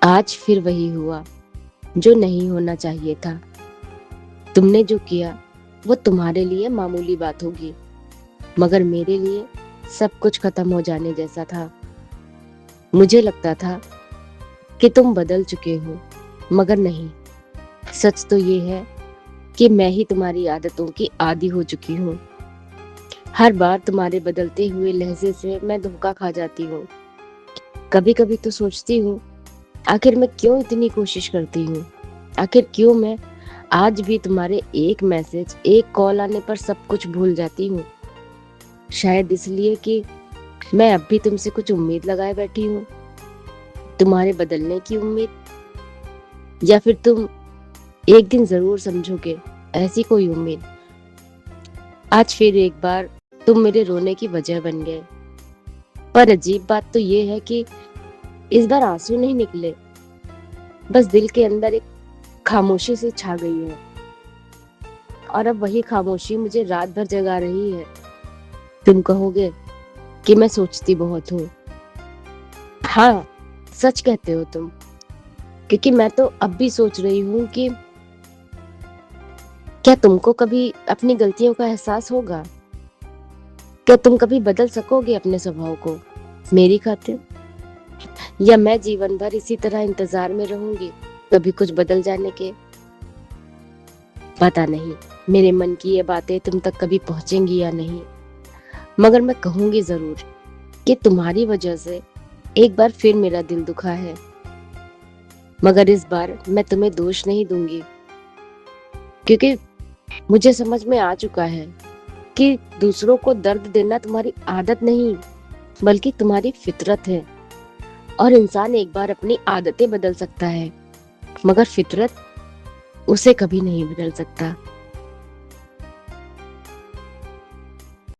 आज फिर वही हुआ जो नहीं होना चाहिए था। तुमने जो किया वो तुम्हारे लिए मामूली बात होगी, मगर मेरे लिए सब कुछ खत्म हो जाने जैसा था। मुझे लगता था कि तुम बदल चुके हो, मगर नहीं। सच तो ये है कि मैं ही तुम्हारी आदतों की आदी हो चुकी हूँ। हर बार तुम्हारे बदलते हुए लहजे से मैं धोखा खा जाती हूँ। कभी कभी तो सोचती हूँ, आखिर मैं क्यों इतनी कोशिश करती हूँ। आखिर क्यों मैं आज भी तुम्हारे एक मैसेज, एक कॉल आने पर सब कुछ भूल जाती हूँ। शायद इसलिए कि मैं अब भी तुमसे कुछ उम्मीद लगाए बैठी हूँ, तुम्हारे बदलने की उम्मीद, या फिर तुम एक दिन जरूर समझोगे, ऐसी कोई उम्मीद। आज फिर एक बार तुम मेरे रोने की वजह बन गए। पर अजीब बात तो ये है कि इस बार आंसू नहीं निकले, बस दिल के अंदर एक खामोशी सी छा गई है। और अब वही खामोशी मुझे रात भर जगा रही है। तुम कहोगे कि मैं सोचती बहुत हूँ। हाँ, सच कहते हो तुम, क्योंकि मैं तो अब भी सोच रही हूँ कि क्या तुमको कभी अपनी गलतियों का एहसास होगा। क्या तुम कभी बदल सकोगे अपने स्वभाव को मेरी खातिर, या मैं जीवन भर इसी तरह इंतजार में रहूंगी कभी कुछ बदल जाने के। पता नहीं मेरे मन की ये बातें तुम तक कभी पहुंचेंगी या नहीं, मगर मैं कहूंगी जरूर कि तुम्हारी वजह से एक बार फिर मेरा दिल दुखा है। मगर इस बार मैं तुम्हें दोष नहीं दूंगी, क्योंकि मुझे समझ में आ चुका है कि दूसरों को दर्द देना तुम्हारी आदत नहीं, बल्कि तुम्हारी फितरत है। और इंसान एक बार अपनी आदतें बदल सकता है, मगर फितरत उसे कभी नहीं बदल सकता।